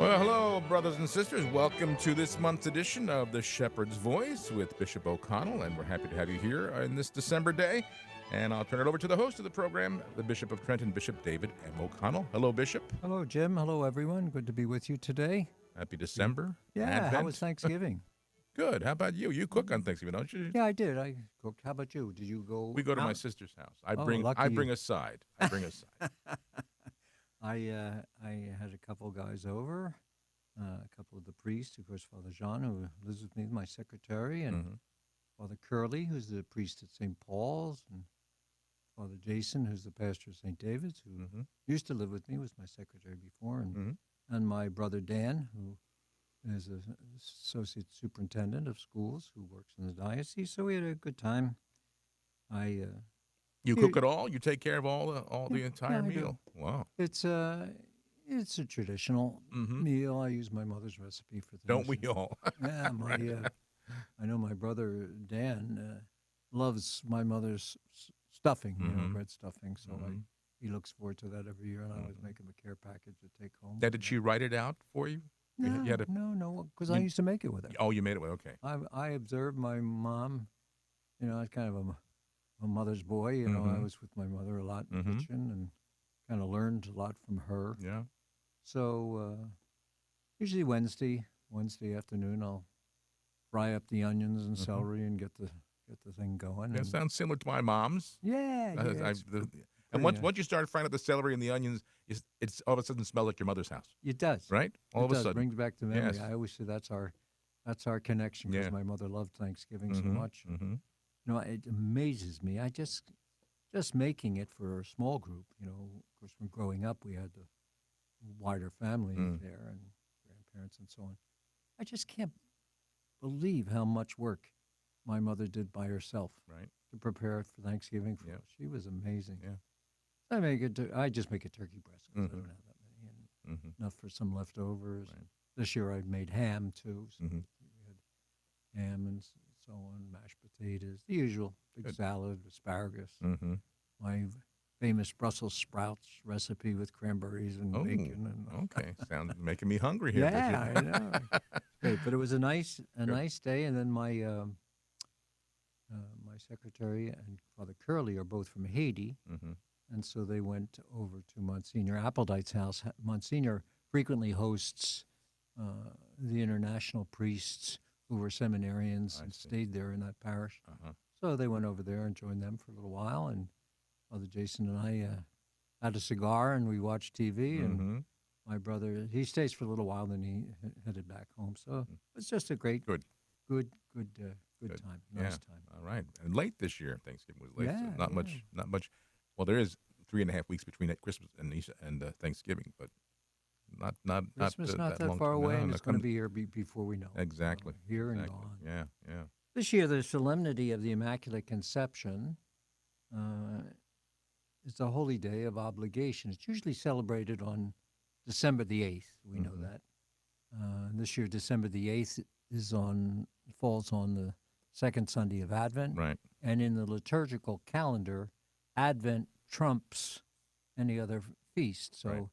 Well, hello, brothers and sisters. Welcome to this month's edition of The Shepherd's Voice with Bishop O'Connell, and we're happy to have you here on this December day. And I'll turn it over to the host of the program, the Bishop of Trenton, Bishop David M. O'Connell. Hello, Bishop. Hello, Jim. Hello, everyone. Good to be with you today. Happy December. Yeah, how Advent. was Thanksgiving? Good. How about you? You cook on Thanksgiving, don't you? Yeah, I did. I cooked. How about you? Did you go? We go to my out? sister's house. I Oh, bring lucky I you. bring a side. I bring a side. I had a couple of guys over, a couple of the priests, of course, Father Jean, who lives with me, my secretary, and Mhm. Father Curley, who's the priest at St. Paul's, and Father Jason, who's the pastor of St. David's, who Mhm. used to live with me, was my secretary before, Mhm. and my brother Dan, who is an associate superintendent of schools who works in the diocese. So we had a good time. I You here- cook it all? You take care of all the yeah, entire I do. meal? Wow. It's a traditional Mhm. meal. I use my mother's recipe for things. Don't we all? Yeah, Right. I know my brother Dan loves my mother's stuffing, Mhm. bread stuffing. So Mhm. he looks forward to that every year, and I always Mhm. make him a care package to take home. Now, did she write it out for you? You had a No, because I you used to make it with her. oh, you made it. Okay. I observed my mom. I was kind of a mother's boy. I Mhm. was with my mother a lot in the Mhm. kitchen and kind of learned a lot from her. Yeah. So usually Wednesday afternoon, I'll fry up the onions and Mhm. celery and get the thing going. That And sounds similar to my mom's. yeah, I it's the and pretty once you start frying up the celery and the onions, it's all of a sudden smell like your mother's house, it does. right? All It of a does. sudden. Brings back the memory. Yes. I always say that's our connection because Yeah. my mother loved Thanksgiving so Mhm. much. Mhm. It amazes me. I just making it for a small group. Of course, when growing up, we had the wider family Mm. there and grandparents and so on. I just can't believe how much work my mother did by herself Right. to prepare it for Thanksgiving for Yeah. us. She was amazing. Yeah. I just make a turkey breast because I Mhm. don't have that many, and Mhm. enough for some leftovers. Right. And this year I made ham too. So Mhm. we had ham and so on, mashed potatoes, the usual, big Good. salad, asparagus. Mhm. My famous Brussels sprouts recipe with cranberries and Oh, bacon and okay. Sounds making me hungry here, yeah, Bishop. I know. Great, but it was a Good. nice day, and then my secretary and Father Curley are both from Haiti, Mhm. and so they went over to Monsignor Appledite's house. Monsignor frequently hosts the international priests who were seminarians I and see. stayed there in that parish. Uh-huh. So they went over there and joined them for a little while, and Father Jason and I had a cigar and we watched TV. And Mhm. my brother, he stays for a little while, then he headed back home. So it's just a great, Good. good Good. time, Yeah. nice time. All right. And late this year, Thanksgiving was late, so Yeah, not yeah. much. Not much. Well, there is 3.5 weeks between Christmas and Easter and Thanksgiving, but not Christmas not that that long. far away, No, and no, it's going to come be here before we know it. exactly. Here and Exactly. gone. Yeah. Yeah. This year, the Solemnity of the Immaculate Conception uh, is a holy day of obligation. It's usually celebrated on December the 8th. We know Mhm. that. This year, December the 8th falls on the second Sunday of Advent. Right. And in the liturgical calendar, Advent trumps any other feast. Right.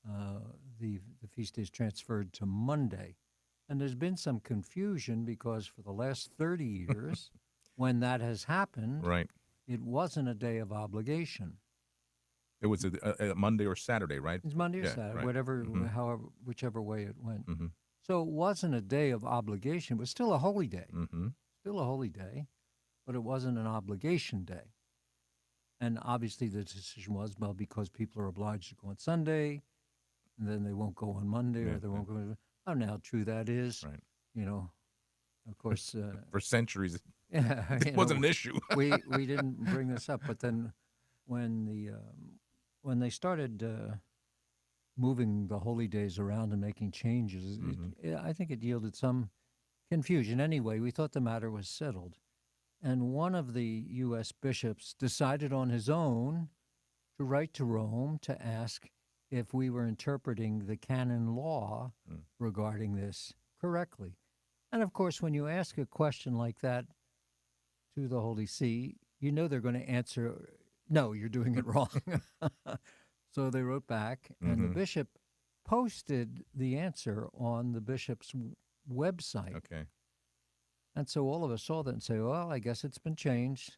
So the feast is transferred to Monday. And there's been some confusion because for the last 30 years, when that has happened, Right. it wasn't a day of obligation. It was a Monday or Saturday, right? It's Monday or Yeah. Saturday, Right. Mhm. whichever way it went. Mhm. So it wasn't a day of obligation. It was still a holy day. Mhm. Still a holy day, but it wasn't an obligation day. And obviously the decision was, well, because people are obliged to go on Sunday, and then they won't go on Monday, Yeah. or they won't go. I don't know how true that is. Right. You know, of course, For centuries, yeah, it wasn't an issue. we didn't bring this up, but then when when they started moving the holy days around and making changes, Mhm. I think it yielded some confusion. Anyway, we thought the matter was settled. And one of the U.S. bishops decided on his own to write to Rome to ask if we were interpreting the canon law Mm. regarding this correctly. And of course, when you ask a question like that to the Holy See, you know they're going to answer, no, you're doing it wrong. So they wrote back, and the Mhm. bishop posted the answer on the bishop's website. Okay. And so all of us saw that and say, well, I guess it's been changed.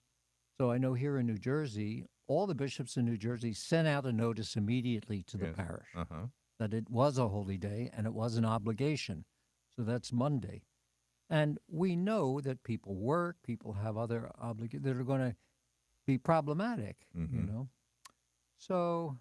So I know here in New Jersey, all the bishops in New Jersey sent out a notice immediately to the Yes. parish Uh-huh. that it was a holy day and it was an obligation. So that's Monday. And we know that people work, people have other obligations that are going to be problematic, Mhm. So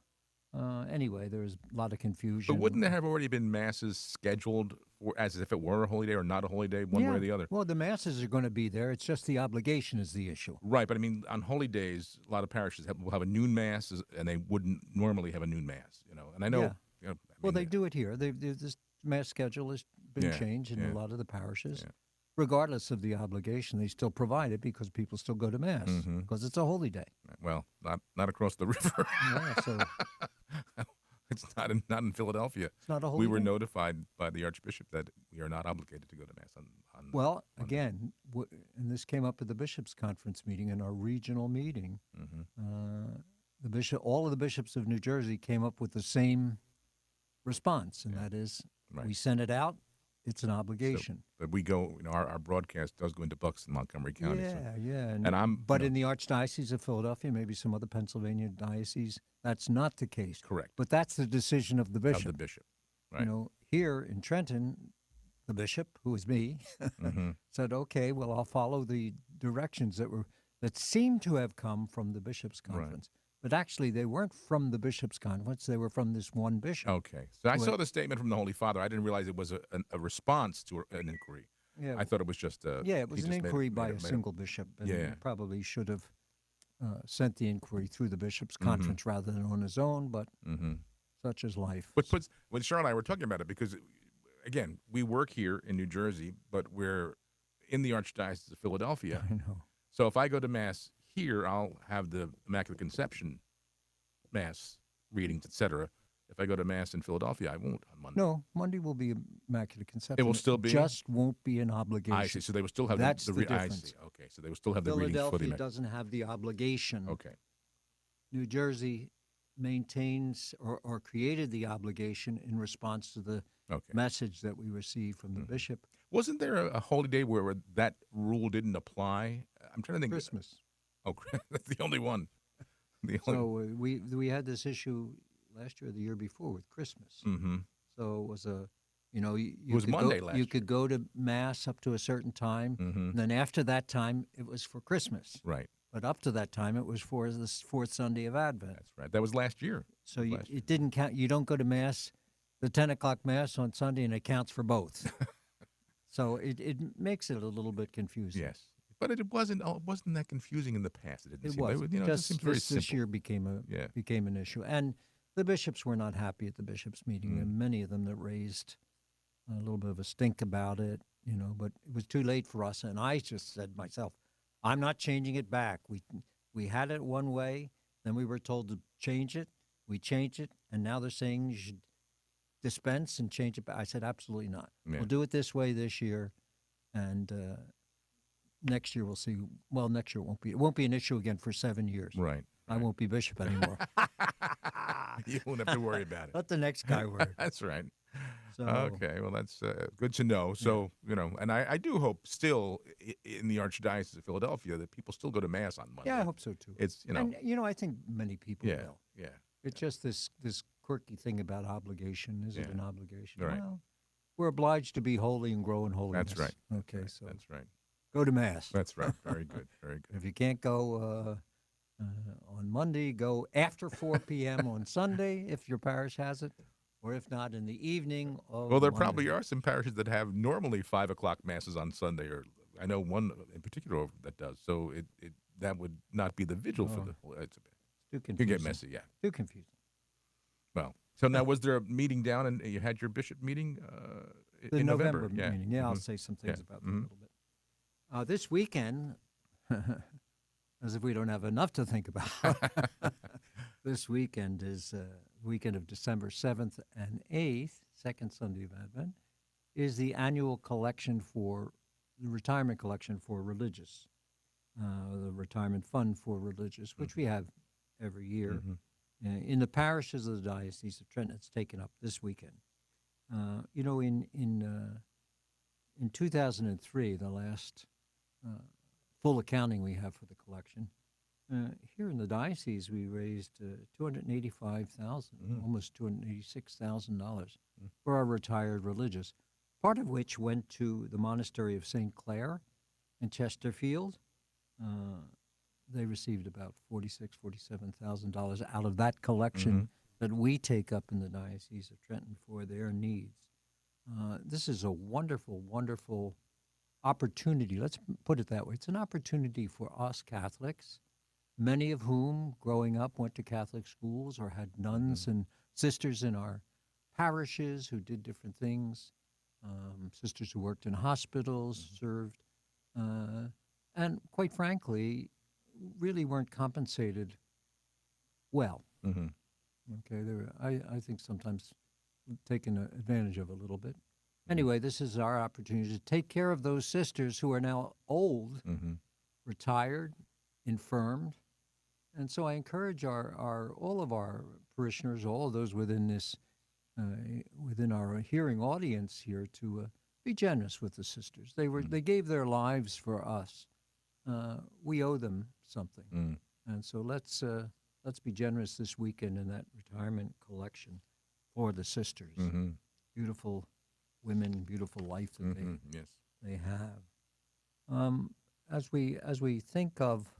anyway, there's a lot of confusion. But wouldn't there have already been masses scheduled for, as if it were a holy day or not a holy day, one way Yeah. or the other? Well, the masses are going to be there. It's just the obligation is the issue. Right, but I mean, on holy days, a lot of parishes will have a noon mass, and they wouldn't normally have a noon mass. And I know. Yeah. I Well, mean, they do it here. This mass schedule has been Yeah, changed in yeah, a lot of the parishes. yeah. Regardless of the obligation, they still provide it because people still go to mass Mhm. because it's a holy day. Well, not across the river. Yeah, so It's not in Philadelphia. it's not a holy We were day. notified by the Archbishop that we are not obligated to go to mass on. Well, Monday. again, and this came up at the bishops' conference meeting in our regional meeting. Mhm. All of the bishops of New Jersey came up with the same response, and that is, Right. we sent it out. It's an obligation. But we go. Our broadcast does go into Bucks and Montgomery County. Yeah, So. yeah. And I'm. But in the Archdiocese of Philadelphia, maybe some other Pennsylvania diocese, that's not the case. Correct. But that's the decision of the Of bishop. the bishop. Right. Here in Trenton, the bishop, who is me, hmm said, "Okay, well, I'll follow the directions that seemed to have come from the bishops' Right. conference, but actually they weren't from the bishops' conference; they were from this one bishop." Okay. So I Well- saw the statement from the Holy Father. I didn't realize it was a response to an inquiry. Yeah, I thought it was just a. yeah, it was he an just made inquiry made by a made single bishop, and Yeah. probably should have sent the inquiry through the bishops' Mhm. conference rather than on his own. But Mm-hmm. such is life. But when Cheryl and I were talking about it, because again, we work here in New Jersey, but we're in the Archdiocese of Philadelphia. I know. So if I go to mass here, I'll have the Immaculate Conception mass readings, etc. If I go to mass in Philadelphia, I won't on Monday. No, Monday will be Immaculate Conception. still be? Just won't be an obligation. I see. So they will still have That's the the I difference. see. Okay. So they will still have the readings for the Philadelphia Immaculate. doesn't have the obligation. Okay. New Jersey maintains or created the obligation in response to the Okay. message that we received from the Mhm. bishop. Wasn't there a holy day where that rule didn't apply? I'm trying to think. Christmas. Oh, that's the only one. The only. So we had this issue last year or the year before with Christmas. Mm-hmm. So it was you was could Monday go, last you year. could go to mass up to a certain time, Mm-hmm. and then after that time it was for Christmas. Right. But up to that time it was for the fourth Sunday of Advent. That's right. That was last year. So last year. it didn't count. You don't go to mass, the 10 o'clock mass on Sunday, and it counts for both. So it makes it a little bit confusing. Yes. But it wasn't that confusing in the past. It didn't It seem. was. It just Just seems very this simple. year became Yeah. an issue, and the bishops were not happy at the bishops' meeting. Mm. And many of them that raised a little bit of a stink about it, But it was too late for us, and I just said myself, I'm not changing it back. We had it one way, then we were told to change it. We changed it, and now they're saying you should dispense and change it back. I said absolutely not. Yeah. We'll do it this way this year, and next year we'll see. Well, next year it won't be an issue again for 7 years. Right. I won't be bishop anymore. You won't have to worry about it. Let the next guy worry. That's right. So, Okay, well, that's good to know. So, and I do hope still in the Archdiocese of Philadelphia that people still go to Mass on Monday. yeah, I hope so too. It's, And I think many people yeah, will. yeah. It's just this quirky thing about obligation. Is it Yeah. an obligation? Right. Well, we're obliged to be holy and grow in holiness. That's right. Okay, Right, so that's right. go to mass. That's right. Very good. Very good. If you can't go on Monday, go after 4 p.m. on Sunday if your parish has it, or if not, in the evening. Well, there probably are some parishes that have normally 5 o'clock masses on Sunday, or I know one in particular that does. So that would not be the vigil for Oh. the. It's Too it confusing. get messy, yeah. Too confusing. Well, so now was there a meeting down and you had your bishop meeting The in November Yeah. meeting. Yeah, I'll Mhm. say some things Yeah. about that Mhm. a little bit. This weekend, as if we don't have enough to think about, this weekend is weekend of December 7th and 8th, second Sunday of Advent, is the annual collection for the retirement collection for religious, the retirement fund for religious, which we have every year. Mhm. in the parishes of the Diocese of Trenton. It's taken up this weekend. You know, in 2003, the last uh, full accounting we have for the collection, here in the diocese, we raised 285,000, Mm. almost $286,000 Mm. for our retired religious. Part of which went to the monastery of St. Clair in Chesterfield. Uh, they received about $47,000 out of that collection Mhm. that we take up in the Diocese of Trenton for their needs. This is a wonderful, wonderful opportunity. Let's put it that way. It's an opportunity for us Catholics, many of whom growing up went to Catholic schools or had nuns Mhm. and sisters in our parishes who did different things, sisters who worked in hospitals, served, uh, and quite frankly, really weren't compensated well. Mhm. Okay, I think sometimes taken advantage of a little bit. Mhm. Anyway, this is our opportunity to take care of those sisters who are now old, Mhm. retired, infirmed. And so I encourage our all of our parishioners, all of those within this within our hearing audience here, to be generous with the sisters. Mhm. They gave their lives for us. We owe them something, Mm. and so let's be generous this weekend in that retirement collection for the sisters. Mhm. Beautiful women, beautiful life that Mhm. Yes. they have. As we think of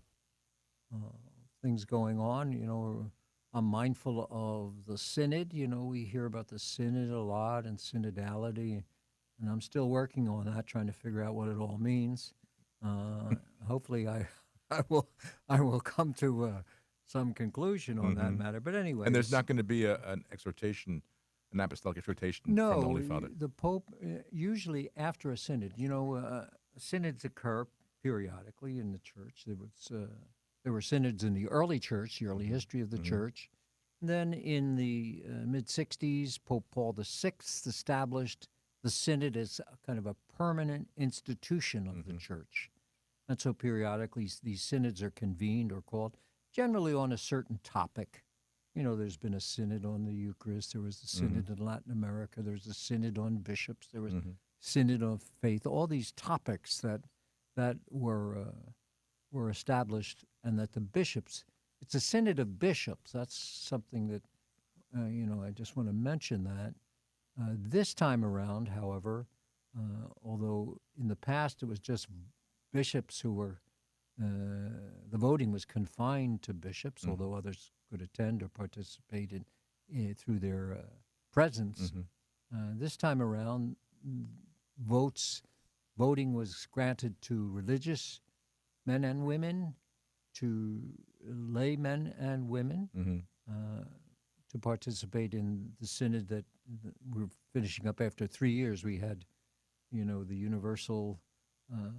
uh, things going on, I'm mindful of the synod. We hear about the synod a lot and synodality, and I'm still working on that, trying to figure out what it all means. Hopefully, I will I will come to some conclusion on that Mhm. matter. But anyway, And there's not going to be an exhortation, an apostolic exhortation from the no, Holy Father. the Pope usually after a synod. Synods occur periodically in the church. There were synods in the early church, the early Mhm. history of the Mhm. church. Then in the mid '60s, Pope Paul VI established the synod as a kind of a permanent institution of the Mhm. church. And so periodically these synods are convened or called, generally on a certain topic. There's been a synod on the Eucharist. There was a Mhm. synod in Latin America. There was a synod on bishops. There was Mhm. synod of faith. All these topics that were established, and that the bishops. It's a synod of bishops. That's something that I just want to mention that. This time around, however, although in the past it was just bishops who were the voting was confined to bishops, Mhm. although others could attend or participate through their presence. Mhm. This time around, votes voting was granted to religious men and women, to laymen and women, Mhm. uh, to participate in the synod that we're finishing up after 3 years. We had, the universal, uh,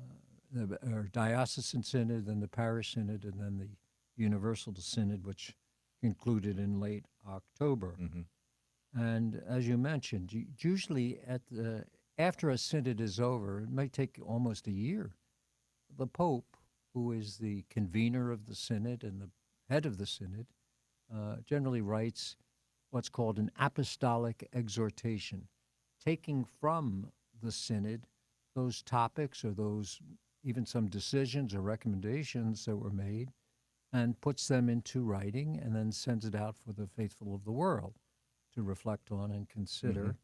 our diocesan synod, then the parish synod, and then the universal synod, which concluded in late October. Mhm. And as you mentioned, usually after a synod is over, it may take almost a year. The Pope, who is the convener of the synod and the head of the synod, generally writes what's called an apostolic exhortation, taking from the synod those topics or those even some decisions or recommendations that were made, and puts them into writing and then sends it out for the faithful of the world to reflect on and Mhm. consider.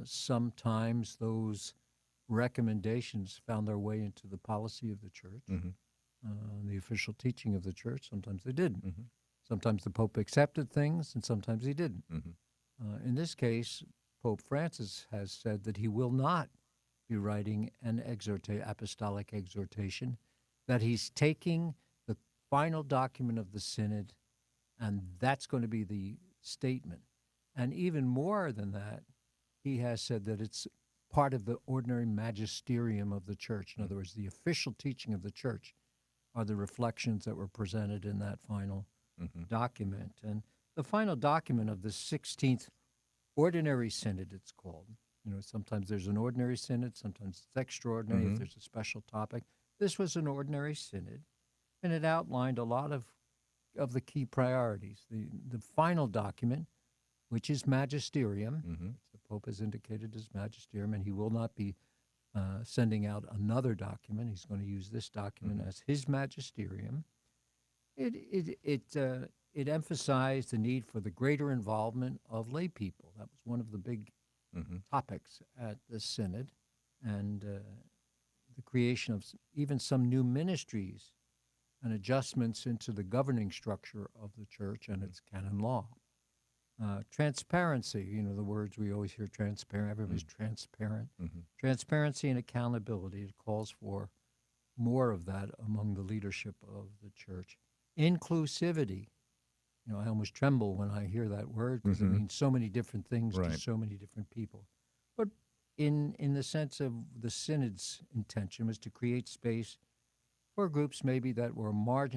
Sometimes those recommendations found their way into the policy of the church, Mhm. the official teaching of the church. Sometimes they didn't. Mhm. Sometimes the Pope accepted things, and sometimes he didn't. Mhm. In this case, Pope Francis has said that he will not be writing an apostolic exhortation, that he's taking the final document of the synod, and that's going to be the statement. And even more than that, he has said that it's part of the ordinary magisterium of the church. In other words, the official teaching of the church are the reflections that were presented in that final Mhm. document. And the final document of the 16th Ordinary Synod, it's called. Sometimes there's an ordinary synod, sometimes it's extraordinary if Mhm. there's a special topic. This was an ordinary synod, and it outlined a lot of of the key priorities. The final document, which is magisterium, Mm-hmm. which the Pope has indicated as magisterium, and he will not be sending out another document. He's going to use this document as his magisterium. It emphasized the need for the greater involvement of lay people. That was one of the big Mm-hmm. topics at the synod, and the creation of even some new ministries and adjustments into the governing structure of the church and its canon law. Transparency, the words we always hear, transparent, everybody's transparent. Mm-hmm. Transparency and accountability, it calls for more of that among the leadership of the church. Inclusivity, I almost tremble when I hear that word because it means so many different things to Right. so many different people. But in the sense of the synod's intention was to create space for groups maybe that were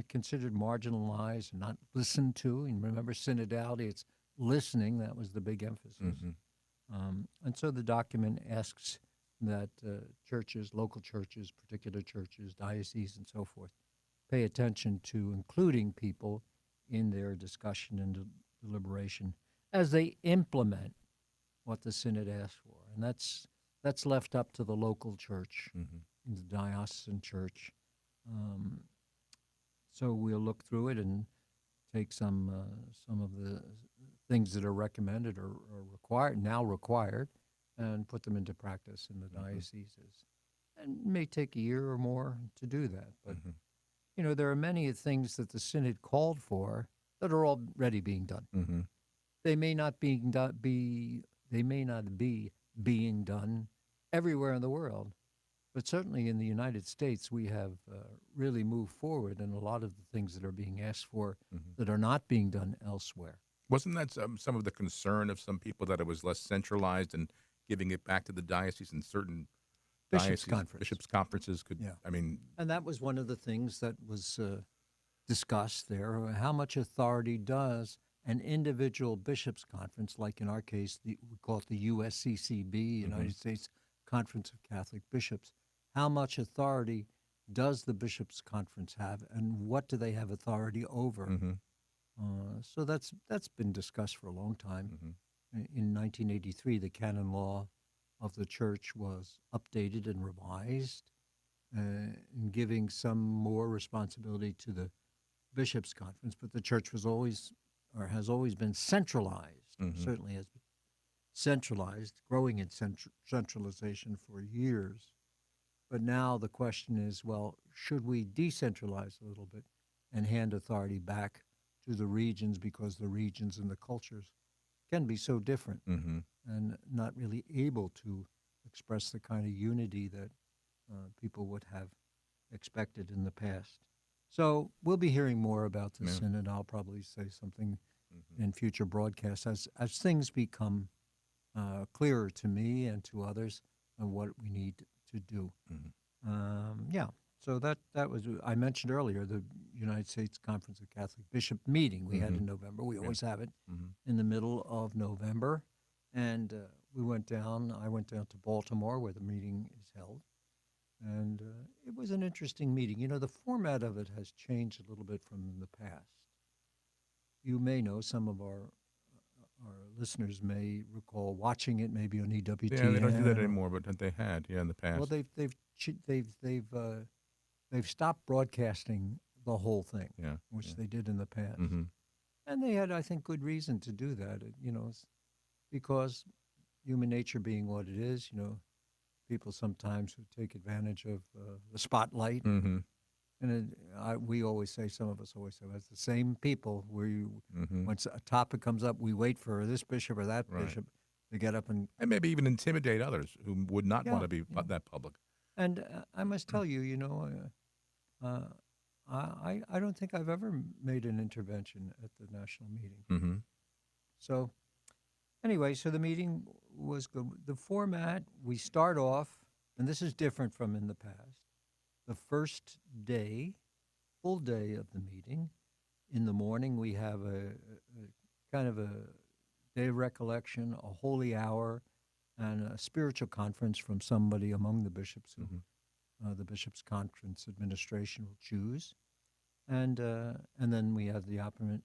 considered marginalized and not listened to. And remember, synodality, it's listening. That was the big emphasis. Mm-hmm. And so the document asks that churches, local churches, particular churches, dioceses, and so forth, pay attention to including people in their discussion and deliberation as they implement what the synod asks for. And that's left up to the local church, Mm-hmm. the diocesan church. So we'll look through it and take some of the things that are recommended or required, and put them into practice in the dioceses. And it may take a year or more to do that, but there are many things that the synod called for that are already being done. Mm-hmm. They may not be being done everywhere in the world, but certainly in the United States, we have really moved forward in a lot of the things that are being asked for that are not being done elsewhere. Wasn't that some of the concern of some people that it was less centralized and giving it back to the diocese and certain Bishops' Conference. bishops' conferences could, Yeah. I mean, And that was one of the things that was discussed there. How much authority does an individual bishops' conference, like in our case, we call it the USCCB, United States Conference of Catholic Bishops, how much authority does the bishops' conference have, and what do they have authority over? So that's been discussed for a long time. In 1983, the canon law of the church was updated and revised, in giving some more responsibility to the bishops' conference. But the church was always, or has always been centralized. Certainly has been centralized, growing in centralization for years. But now the question is, well, should we decentralize a little bit and hand authority back to the regions, because the regions and the cultures can be so different and not really able to express the kind of unity that people would have expected in the past. So we'll be hearing more about this, and I'll probably say something in future broadcasts as things become clearer to me and to others on what we need to do. So that was, I mentioned earlier, the United States Conference of Catholic Bishops meeting we had in November. We always have it in the middle of November. And I went down to Baltimore where the meeting is held. And it was an interesting meeting. The format of it has changed a little bit from the past. You may know, some of our listeners may recall watching it maybe on EWTN. yeah, they don't do that anymore, but they had, in the past. Well, they've stopped broadcasting the whole thing, which they did in the past, and they had, I think, good reason to do that. Because human nature being what it is, people sometimes would take advantage of the spotlight. And we always say, some of us always say, it's the same people where once a topic comes up, we wait for this bishop or that bishop to get up and maybe even intimidate others who would not want to be that public. And I must tell you, I don't think I've ever made an intervention at the national meeting. So anyway, so the meeting was good. The format, we start off, and this is different from in the past. The first day, full day of the meeting, in the morning we have a kind of a day of recollection, a holy hour, and a spiritual conference from somebody among the bishops who the Bishops' Conference administration will choose. And then we have the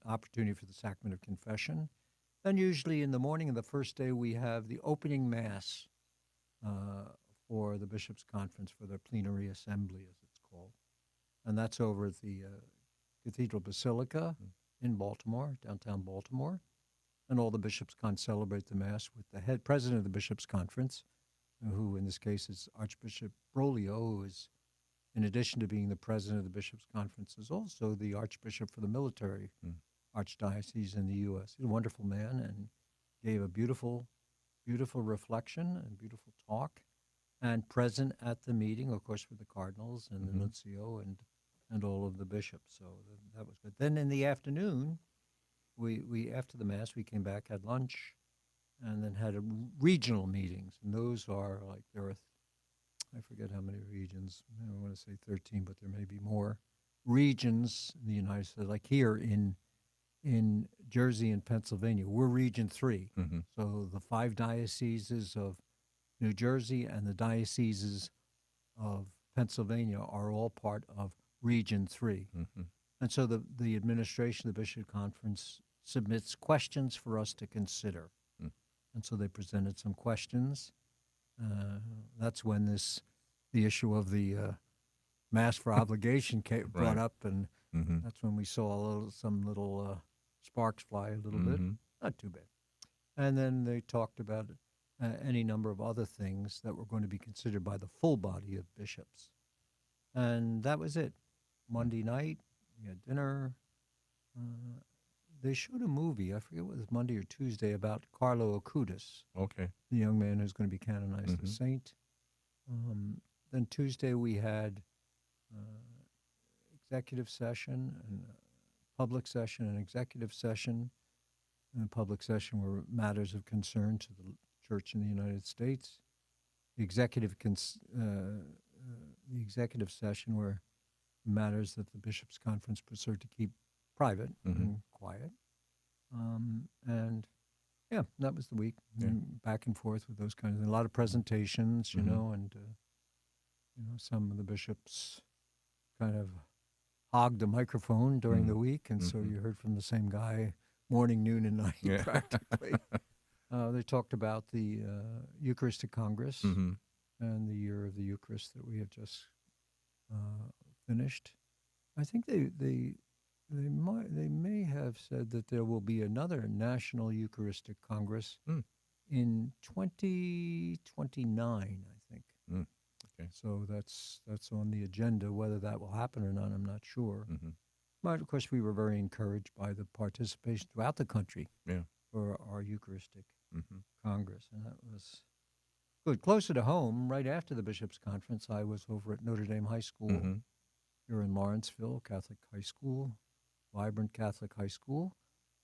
opportunity for the sacrament of confession. Then usually in the morning of the first day we have the opening mass uh, for the bishops' conference for their plenary assembly, as it's called, and that's over at the Cathedral Basilica in Baltimore, downtown Baltimore, and all the bishops celebrate the mass with the head president of the bishops' conference, who in this case is Archbishop Broglio, who is, in addition to being the president of the bishops' conference, is also the archbishop for the military archdiocese in the U.S. He's a wonderful man and gave a beautiful, beautiful reflection and beautiful talk. And present at the meeting, of course, were the cardinals and the nuncio and all of the bishops. So that was good. Then in the afternoon, we after the mass, we came back, had lunch, and then had regional meetings. And those are like there are, I forget how many regions. I don't want to say 13, but there may be more regions in the United States. Like here in Jersey and Pennsylvania, we're Region 3. So the 5 dioceses of New Jersey and the dioceses of Pennsylvania are all part of Region 3. And so the administration of the Bishop Conference submits questions for us to consider. And so they presented some questions. That's when the issue of the mass for obligation brought up, and that's when we saw some little sparks fly a little bit. Not too bad. And then they talked about any number of other things that were going to be considered by the full body of bishops. And that was it. Monday night, we had dinner. They showed a movie, I forget what it was, Monday or Tuesday, about Carlo Acutis, Okay. the young man who's going to be canonized a saint. Then Tuesday we had executive session and public session and executive session. And the public session were matters of concern to the Church in the United States. The executive session were matters that the Bishops' Conference preferred to keep private and quiet. And yeah, that was the week. Back and forth with those kinds of things. A lot of presentations, and some of the bishops kind of hogged the microphone during the week, and so you heard from the same guy morning, noon, and night practically. They talked about the Eucharistic Congress and the year of the Eucharist that we have just finished. I think they may have said that there will be another National Eucharistic Congress in 2029, I think. Okay. So that's on the agenda. Whether that will happen or not, I'm not sure. But of course, we were very encouraged by the participation throughout the country for our Eucharistic Congress, and that was good. Closer to home, right after the Bishops' Conference, I was over at Notre Dame High School here in Lawrenceville, Catholic high school, vibrant Catholic high school,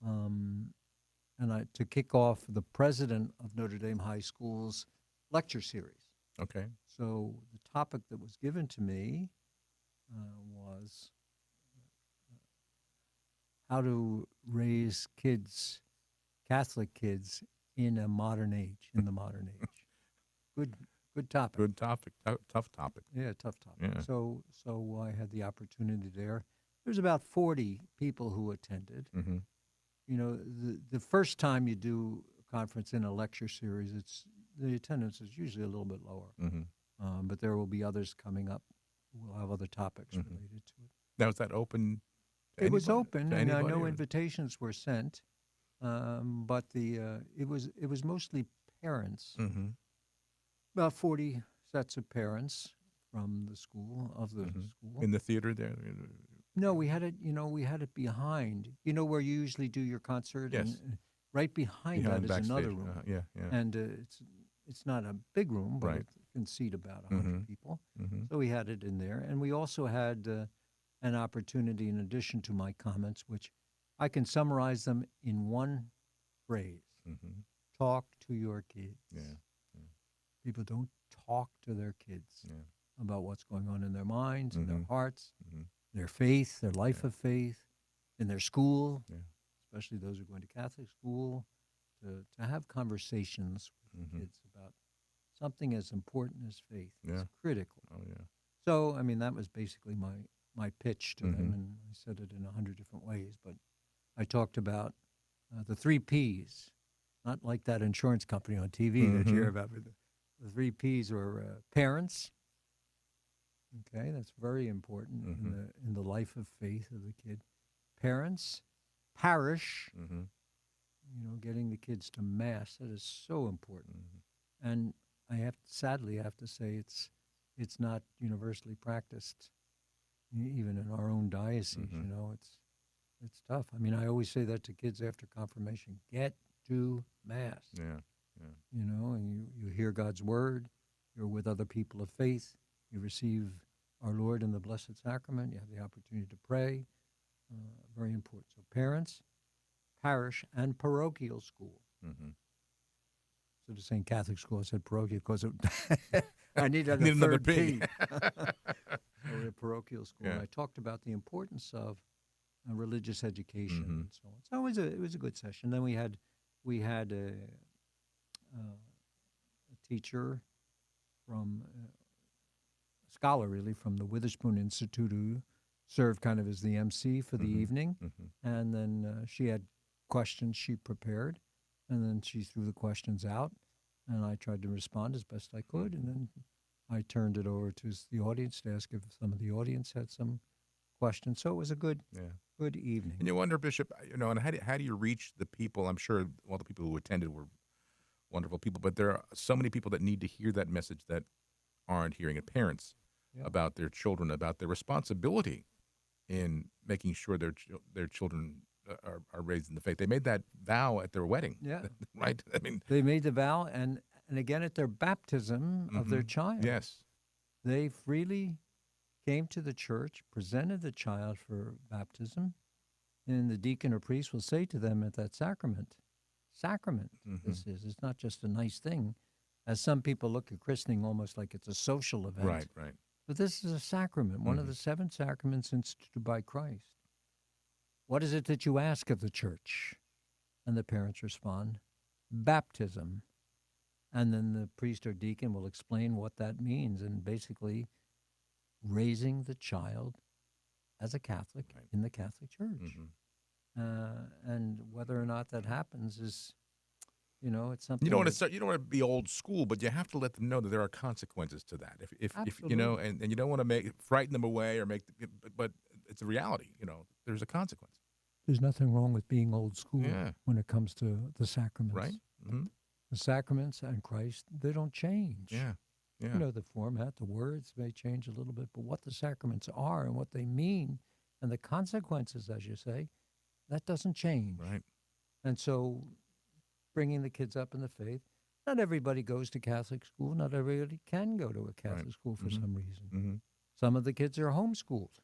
and to kick off the president of Notre Dame High School's lecture series. Okay. So the topic that was given to me was how to raise kids, Catholic kids, in a modern age, in the modern age. Good topic. Good topic. Tough topic. Yeah, tough topic. Yeah. So I had the opportunity there. There's about 40 people who attended. You know, the first time you do a conference in a lecture series, the attendance is usually a little bit lower. But there will be others coming up who will have other topics related to it. Now, is that open to It was anybody? open, To and anybody, no or- invitations were sent. But it was mostly parents. About 40 sets of parents from the school school. In the theater there? No, we had it behind. You know where you usually do your concert? Yes. And right behind that is backstage. another room. Yeah. And it's not a big room, but Right. it can seat about 100 people. So we had it in there. And we also had an opportunity, in addition to my comments, which I can summarize them in one phrase. Talk to your kids. Yeah. People don't talk to their kids Yeah. about what's going on in their minds, in their hearts, Mhm. their faith, their life of faith, in their school, Yeah. especially those who are going to Catholic school, to have conversations with kids about something as important as faith. Yeah. It's critical. Oh, yeah. So, I mean, that was basically my my pitch to Mhm. them, and I said it in 100 different ways, but I talked about the three Ps, not like that insurance company on TV that you hear Mhm. about. But the three Ps were parents. Okay, that's very important Mhm. in the life of faith of the kid. Parents, parish, Mhm. getting the kids to mass, that is so important. Mhm. And sadly I have to say it's not universally practiced even in our own diocese. Mhm. It's tough. I mean, I always say that to kids after confirmation: get to mass. Yeah. Yeah. And you hear God's word, you're with other people of faith, you receive our Lord in the Blessed Sacrament, you have the opportunity to pray. Very important. So parents, parish, and parochial school. Mhm. So of saying Catholic school, I said parochial because I needed a Need another third P. P. So we're a parochial school. Yeah. And I talked about the importance of religious education Mhm. and so on. So it was a good session. Then we had a teacher from a scholar really from the Witherspoon Institute who served kind of as the MC for the Mhm. evening, Mhm. and then she had questions she prepared, and then she threw the questions out, and I tried to respond as best I could, and then I turned it over to the audience to ask if some of the audience had some questions. So it was a good Yeah. good evening. And you wonder, Bishop, and how do you reach the people? I'm sure all the people who attended were wonderful people, but there are so many people that need to hear that message that aren't hearing it. Parents Yeah. about their children, about their responsibility in making sure their children are raised in the faith. They made that vow at their wedding, Yeah. right? I mean, They made the vow, and again at their baptism of their mhm. child. Yes. They freely came to the church, presented the child for baptism, and the deacon or priest will say to them at that sacrament, Mhm. this is. It's not just a nice thing, as some people look at christening almost like it's a social event. Right, right. But this is a sacrament, one of Mhm. the 7 sacraments instituted by Christ. What is it that you ask of the church? And the parents respond, baptism. And then the priest or deacon will explain what that means, and basically raising the child as a Catholic Right. in the Catholic Church. Mhm. And whether or not that happens is, it's You something don't want to that start. You don't want to be old school, but you have to let them know that there are consequences to that. If absolutely. and you don't want to frighten them away or but it's a reality. There's a consequence. There's nothing wrong with being old school Yeah. when it comes to the sacraments. Right. Hmm. The sacraments and Christ, they don't change. Yeah. Yeah. The format, the words may change a little bit, but what the sacraments are and what they mean and the consequences, as you say, that doesn't change. Right. And so bringing the kids up in the faith, not everybody goes to Catholic school. Not everybody can go to a Catholic Right. school for Mhm. some reason. Hmm. Some of the kids are homeschooled.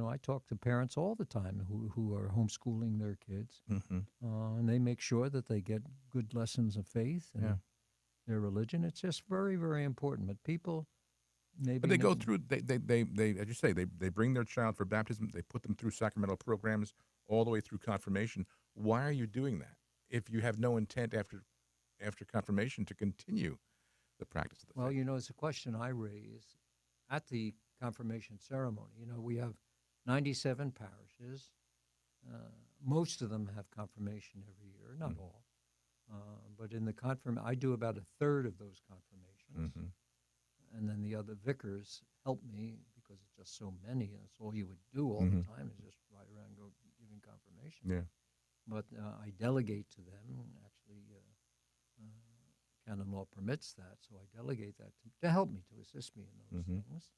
I talk to parents all the time who are homeschooling their kids, Hmm. and they make sure that they get good lessons of faith and Yeah. their religion. It's just very, very important. But people But maybe they no, go through. They as you say, they bring their child for baptism. They put them through sacramental programs all the way through confirmation. Why are you doing that if you have no intent after confirmation to continue the practice of the well, faith? it's a question I raise at the confirmation ceremony. We have 97 parishes. Most of them have confirmation every year, not Mm. all. But in the I do about a third of those confirmations. Mhm. And then the other vicars help me because it's just so many, and it's all you would do all Mhm. the time is just ride around and go giving confirmation. Yeah. But I delegate to them. Actually, canon law permits that, so I delegate that to help me, to assist me in those Mhm. things.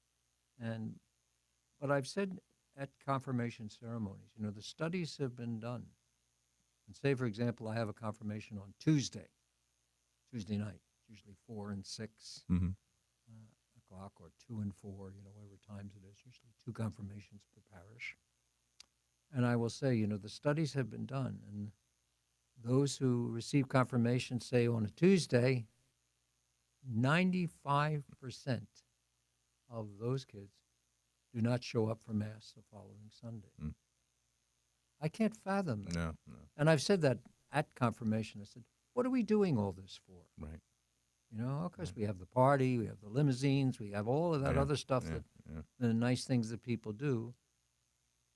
But I've said at confirmation ceremonies, the studies have been done. And say, for example, I have a confirmation on Tuesday night, usually 4 and 6 Mhm. o'clock, or 2 and 4, whatever times it is, usually 2 confirmations per parish. And I will say, the studies have been done, and those who receive confirmation, say on a Tuesday, 95% of those kids do not show up for Mass the following Sunday. Mm. I can't fathom that. No. No. And I've said that at confirmation. I said, what are we doing all this for? Right. You know, of course, we have the party, we have the limousines, we have all of that Yeah, other stuff yeah, that yeah. the nice things that people do,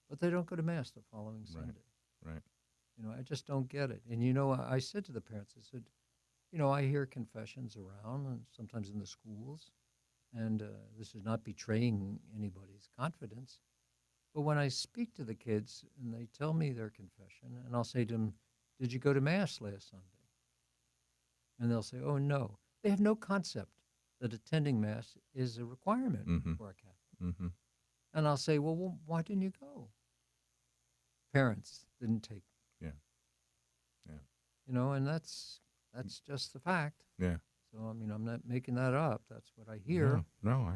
but they don't go to mass the following Right, Sunday. right. You know, I just don't get it. And you know, I said to the parents, I said, you know, I hear confessions around, and sometimes in the schools, and this is not betraying anybody's confidence. But when I speak to the kids and they tell me their confession, and I'll say to them, "Did you go to mass last Sunday?" And they'll say, "Oh no." They have no concept that attending mass is a requirement Mm-hmm. for a Catholic. Mm-hmm. And I'll say, "Well, why didn't you go?" Parents didn't take, Yeah, yeah, you know, and that's just the fact. yeah. So I mean, I'm not making that up. That's what I No, hear. no.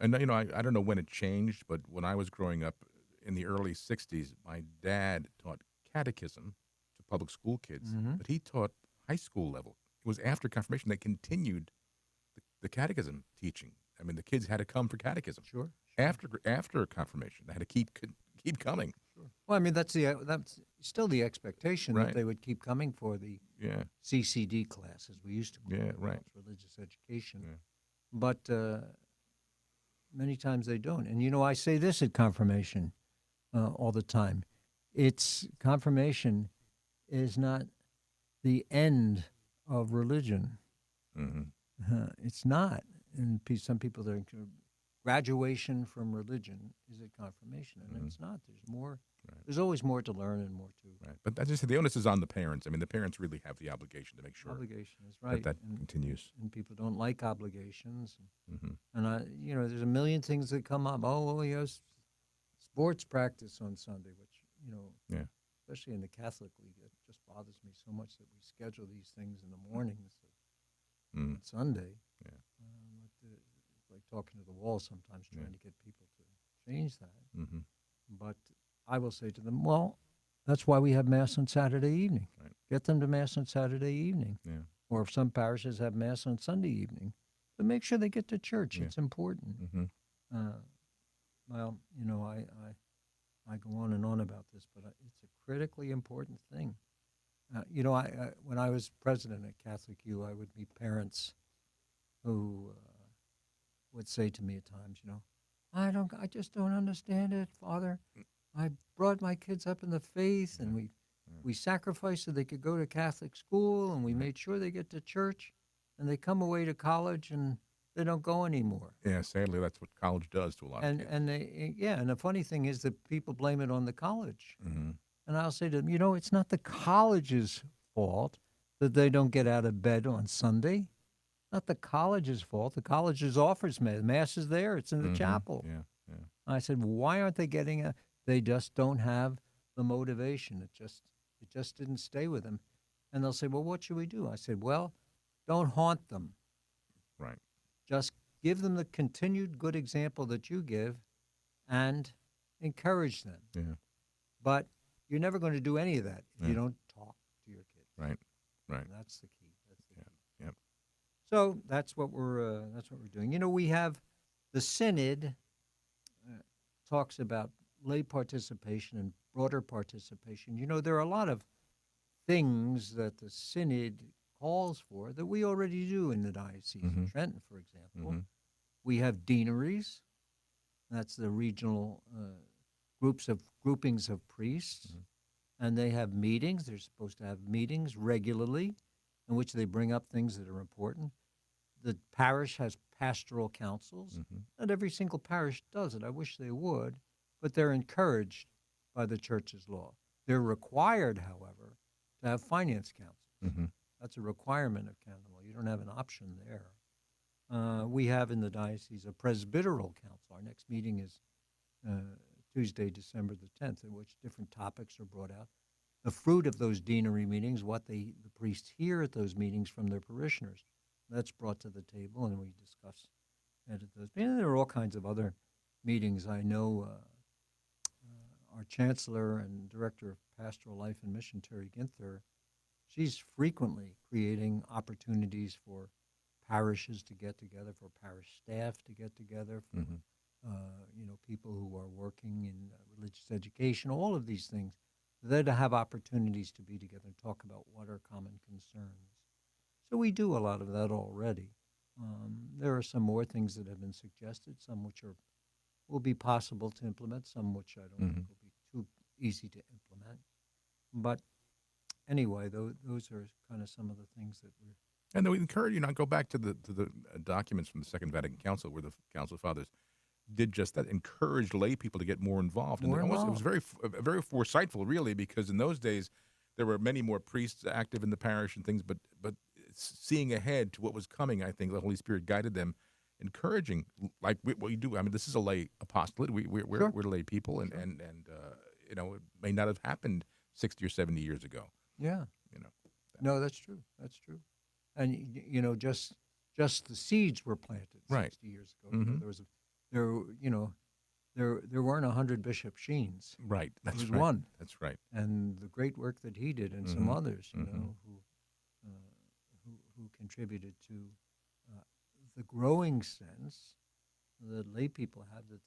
And you know, I don't know when it changed, but when I was growing up in the early '60s, my dad taught catechism to public school kids, Hmm. but he taught high school level. It was after confirmation they continued the catechism teaching. I mean, the kids had to come for catechism Sure, sure, after confirmation. They had to keep coming. sure. Well, I mean, that's still the expectation that Right. they would keep coming for the Yeah. CCD class, as we used to call Yeah. it, Right. religious education. Yeah. But many times they don't. And you know, I say this at confirmation all the time. It's confirmation is not the end of religion. Mm-hmm. It's not. And some people think graduation from religion is a confirmation, and Mm-hmm. it's not. There's more. Right. There's always more to learn and more to Right. But as I said, the onus is on the parents. I mean, the parents really have the obligation to make sure obligation is that right. that and, continues. and people don't like obligations. Mm-hmm. And you know, there's a million things that come up. Oh, well, sports practice on Sunday, which you know, Yeah. especially in the Catholic League, it just bothers me so much that we schedule these things in the mornings Mm. on Sunday. Yeah. It's like talking to the wall sometimes, Yeah. trying to get people to change that. Mm-hmm. But I will say to them, well, that's why we have Mass on Saturday evening. Right. Get them to Mass on Saturday evening. Yeah. Or if some parishes have Mass on Sunday evening, but make sure they get to church. Yeah. It's important. Mm-hmm. Well, you know, I go on and on about this, but it's a critically important thing. You know, when I was president at Catholic U, I would meet parents who would say to me at times, you know, I just don't understand it, Father. I brought my kids up in the faith, and we sacrificed so they could go to Catholic school, and we made sure they get to church, and they come away to college and they don't go anymore. Yeah. Sadly, that's what college does to a lot of kids. And and the funny thing is that people blame it on the college. Mm-hmm. And I'll say to them, you know, it's not the college's fault that they don't get out of bed on Sunday. Not the college's fault. The college's offers mass. Mass is there. It's in the Mm-hmm. chapel. Yeah. Yeah. I said, why aren't they getting a? They just don't have the motivation. It just didn't stay with them. And they'll say, well, what should we do? I said, well, don't haunt them. Right. Just give them the continued good example that you give, and encourage them. Yeah. But you're never going to do any of that if you Yeah. don't talk to your kids. Right. Right. And that's the key. That's the Yeah. key. Yep. So that's what we're doing. You know, we have the synod talks about lay participation and broader participation. You know, there are a lot of things that the synod calls for that we already do in the Diocese Mhm. of Trenton, for example. Mhm. We have deaneries. That's the regional groupings of priests. Mhm. And they have meetings. They're supposed to have meetings regularly in which they bring up things that are important. The parish has pastoral councils. Mhm. Not every single parish does it. I wish they would, but they're encouraged by the church's law. They're required, however, to have finance councils. Mhm. That's a requirement of canon law. You don't have an option there. We have in the diocese a presbyteral council. Our next meeting is Tuesday, December the 10th, in which different topics are brought out. The fruit of those deanery meetings, what the priests hear at those meetings from their parishioners, that's brought to the table, and we discuss it at those. And there are all kinds of other meetings. I know our chancellor and director of pastoral life and mission, Terry Ginther, she's frequently creating opportunities for parishes to get together, for parish staff to get together, for Mhm. people who are working in religious education, all of these things. They're to have opportunities to be together and talk about what are common concerns. So we do a lot of that already. There are some more things that have been suggested, some which will be possible to implement, some which I don't think will be too easy to implement. But anyway, those are kind of some of the things that we're. And then we encourage you not go back to the documents from the Second Vatican Council, where the Council Fathers did just that, encouraged lay people to get more involved. More And it was involved. very foresightful, really, because in those days there were many more priests active in the parish and things, but seeing ahead to what was coming, I think the Holy Spirit guided them, encouraging like what we do. I mean, this is a lay apostolate. Sure. We're lay people, and Sure. you know, it may not have happened 60 or 70 years ago. Yeah. You know, No, that's true. That's true. And just the seeds were planted Right. 60 years ago. You know, Mhm. there weren't 100 Bishop Sheens. right? That's There was right. one, That's right. and the great work that he did, and some Mhm. others, Mhm. who contributed to the growing sense that lay people have that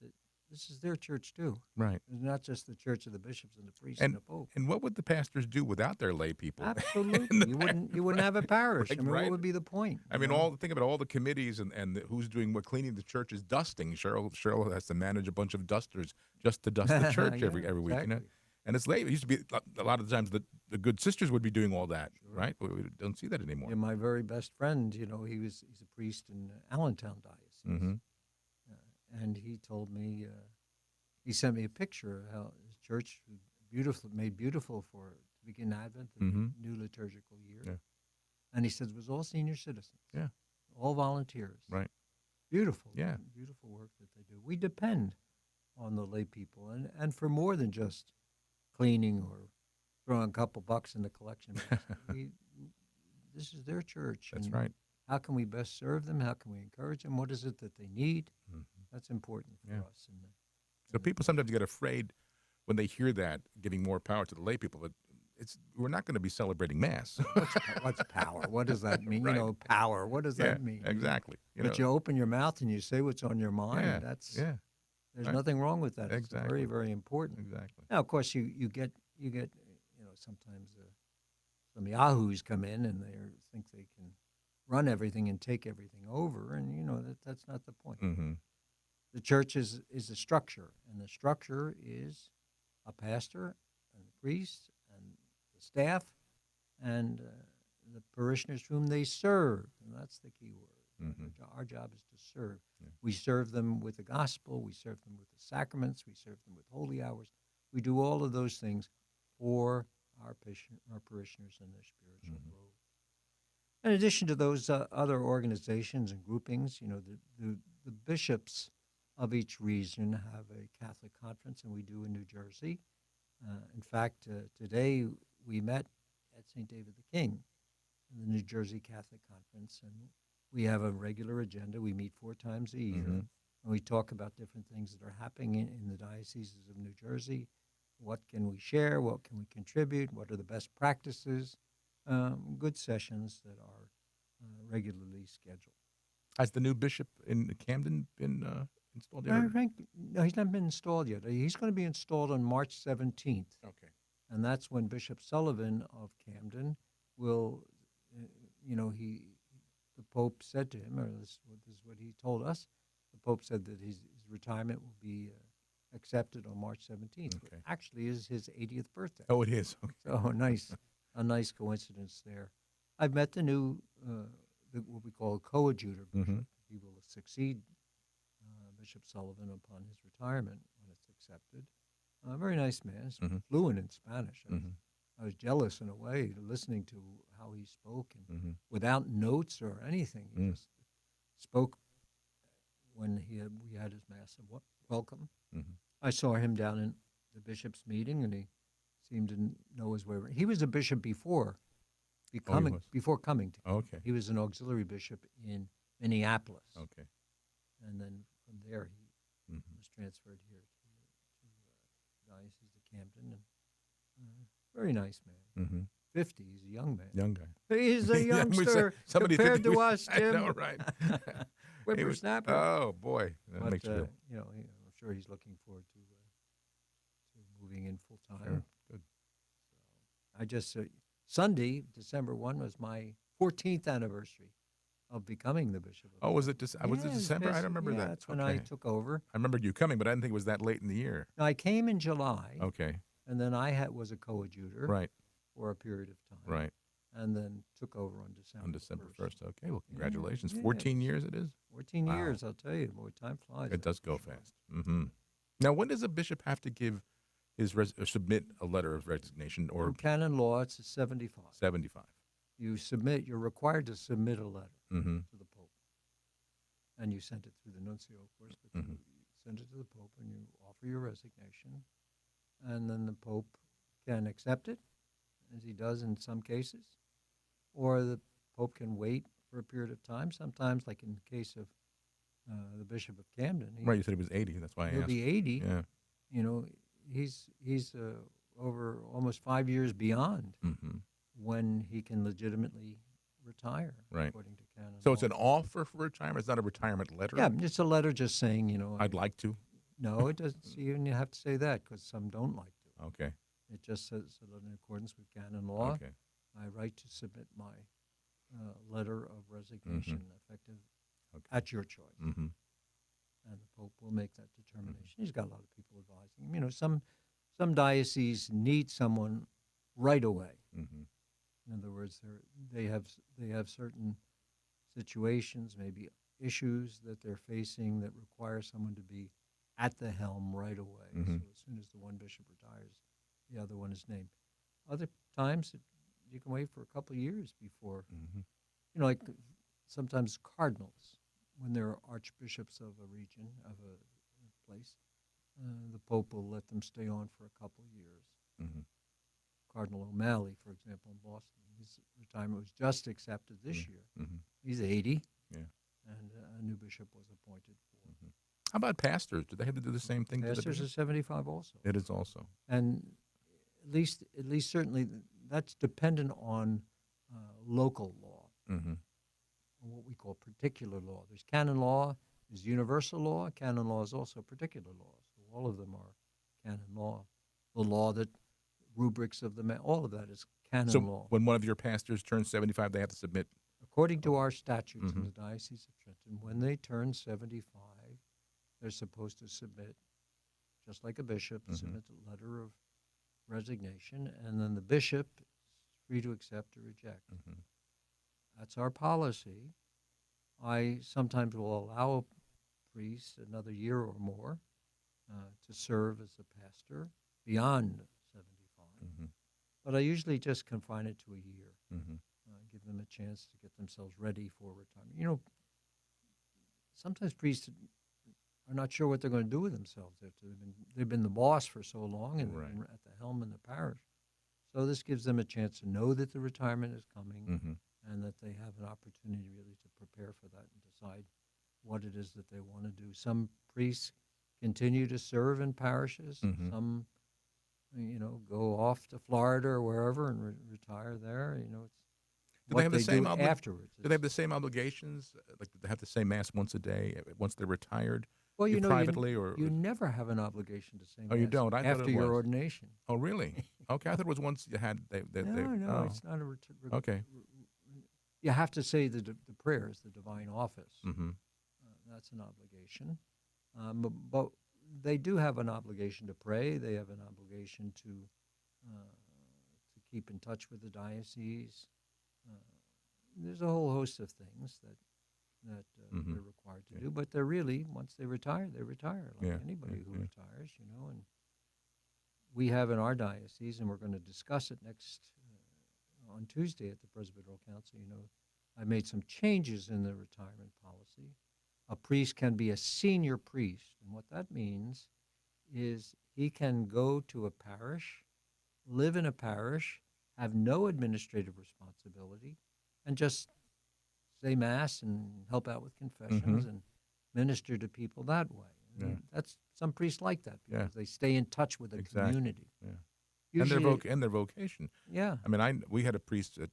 this is their church too. Right. It's not just the church of the bishops and the priests and the pope. And what would the pastors do without their lay people? Absolutely, you wouldn't have a parish. Right, I mean, right. what would be the point? I mean, think about all the committees and who's doing what, cleaning the church is dusting. Cheryl has to manage a bunch of dusters just to dust the church Yeah, every week. You know, exactly. and it's late. It used to be a lot of the times the good sisters would be doing all that, right? We don't see that anymore. Yeah, my very best friend, he's a priest in Allentown Diocese, Mm-hmm. and he told me he sent me a picture of how his church was made beautiful for to begin Advent, the Mhm. new liturgical year. Yeah. And he said it was all senior citizens, Yeah. all volunteers, Right. Beautiful, Yeah. beautiful work that they do. We depend on the lay people, and for more than just cleaning or throwing a couple bucks in the collection box. This is their church. That's and right. How can we best serve them? How can we encourage them? What is it that they need? Mhm. That's important for Yeah. us. So people sometimes get afraid when they hear that, giving more power to the lay people. But we're not going to be celebrating Mass. What's power? What does that mean? Right. Power. What does Yeah, that mean? exactly. But you open your mouth and you say what's on your mind. yeah, There's yeah, right. nothing wrong with that. It's Exactly. very, very important. Exactly. Now, of course, you get sometimes some yahoos come in and they think they can run everything and take everything over, and that's not the point. Mm-hmm. The church is a structure, and the structure is a pastor and a priest and the staff and the parishioners whom they serve, and that's the key word. Mhm. Our job is to serve. Yeah. We serve them with the gospel. We serve them with the sacraments. We serve them with holy hours. We do all of those things for our parishioners and their spiritual Mhm. growth. In addition to those other organizations and groupings, the bishops of each region have a Catholic conference, and we do in New Jersey. In fact, today we met at St. David the King, in the New Jersey Catholic Conference, and we have a regular agenda. We meet 4 times a year, Mhm. and we talk about different things that are happening in the dioceses of New Jersey. What can we share? What can we contribute? What are the best practices? Good sessions that are regularly scheduled. Has the new bishop in Camden been installed yet? I think, no, he's not been installed yet. He's going to be installed on March 17th. Okay. And that's when Bishop Sullivan of Camden will, the Pope said to him, or this is what he told us, the Pope said that his retirement will be accepted on March 17th, which Okay. actually is his 80th birthday. Oh, it is. Okay. So a nice coincidence there. I've met the new, what we call a coadjutor bishop. Mhm. He will succeed Bishop Sullivan upon his retirement when it's accepted. A very nice man. He's Mhm. fluent in Spanish. Mhm. I was jealous in a way listening to how he spoke, and Mhm. without notes or anything. He Mm. just spoke when we had his mass of welcome. Mhm. I saw him down in the bishop's meeting, and he seemed to know his way around. He was a bishop before coming to. Okay. He was an auxiliary bishop in Minneapolis, Okay. and then from there he Mhm. was transferred here to Diocese of Camden. And very nice man. Mhm. 50, he's a young man. Young guy. He's a Yeah, we youngster said- somebody compared think he to was- us, I Tim. know, right? He was- Whippersnapper. Oh boy, that But, makes you feel. I'm sure he's looking forward to moving in full time. Sure. Good. I just Sunday, December 1 was my 14th anniversary of becoming the bishop of Oh, was it? Canton. Was it Yeah, December? I don't remember yeah, that. that's when I took over. I remember you coming, but I didn't think it was that late in the year. Now, I came in July, Okay. and then I was a coadjutor Right. for a period of time, Right. and then took over on December On December 1st. 1st. Okay. Well, congratulations. Yeah, 14 years it is. 14 Wow. years, I'll tell you. Boy, time flies. It does that's go for sure. fast. Mm-hmm. Now, when does a bishop have to give his or submit a letter of resignation or From canon law, it's a 75. 75? You're required to submit a letter Mm-hmm. to the Pope. And you send it through the nuncio, of course, but Mhm. you send it to the Pope and you offer your resignation. And then the Pope can accept it, as he does in some cases, or the Pope can wait for a period of time. Sometimes, like in the case of the Bishop of Camden, Right. You said he was 80. That's why I he'll asked. be 80. Yeah. You know, he's over almost 5 years beyond Mm-hmm. when he can legitimately retire, Right. according to canon So law. it's an offer for retirement. It's not a retirement letter. Yeah, it's a letter just saying, I'd like to. no, it doesn't even have to say that because some don't like to. Okay. It just says that in accordance with canon law, Okay. I write to submit my letter of resignation effective at your choice. Mm-hmm. And the Pope will make that determination. He's got a lot of people advising him. Some dioceses need someone right away. Mm-hmm. In other words, they have certain situations, maybe issues that they're facing that require someone to be at the helm right away. Mhm. So as soon as the one bishop retires, the other one is named. Other times you can wait for a couple of years before, Mm-hmm. like sometimes cardinals, when they're archbishops of a region, of a place, the Pope will let them stay on for a couple of years. Mm-hmm. Cardinal O'Malley, for example, in Boston, his retirement was just accepted this year. Mm-hmm. He's 80, Yeah. and a new bishop was appointed for. Mm-hmm. How about pastors? Do they have to do the same thing? Pastors to the are 75 also, It is also. and at least certainly that's dependent on local law, Mm-hmm. or what we call particular law. There's canon law, there's universal law. Canon law is also particular law. So all of them are canon law. The law that rubrics of all of that is canon So law. when one of your pastors turns 75, they have to submit. According to our statutes in Mhm. the Diocese of Trenton, when they turn 75, they're supposed to submit, just like a bishop, Mhm. submit a letter of resignation, and then the bishop is free to accept or reject. Mm-hmm. That's our policy. I sometimes will allow a priest another year or more to serve as a pastor beyond 75, Mm-hmm. but I usually just confine it to a year. Mm-hmm. Give them a chance to get themselves ready for retirement. Sometimes priests are not sure what they're going to do with themselves after they've been the boss for so long and Right. been at the helm in the parish. So this gives them a chance to know that the retirement is coming Mm-hmm. and that they have an opportunity really to prepare for that and decide what it is that they want to do. Some priests continue to serve in parishes. Mhm. Some, go off to Florida or wherever and retire there. It's Do what they have the same afterwards. Do they have the same obligations? Like, do they have to say mass once a day once they're retired? Well, privately or you never have an obligation to say Oh, you mass don't? I thought after it your was. ordination. Oh, really? Okay, I thought it was once you had. No, oh, it's not a. okay. You have to say the prayers, the divine office. Mm-hmm. That's an obligation. But they do have an obligation to pray. They have an obligation to keep in touch with the diocese. There's a whole host of things that Mhm. they're required to Yeah. do. But they're really, once they retire, they retire, like Yeah, anybody yeah, who yeah. retires, And we have in our diocese, and we're going to discuss it next on Tuesday at the Presbyteral Council. I made some changes in the retirement policy. A priest can be a senior priest, and what that means is he can go to a parish, live in a parish, have no administrative responsibility, and just say mass and help out with confessions and minister to people that way. Yeah. That's some priests like that Yeah. because they stay in touch with the Exactly. community. Yeah. Usually, And their vocation. yeah. I mean, we had a priest at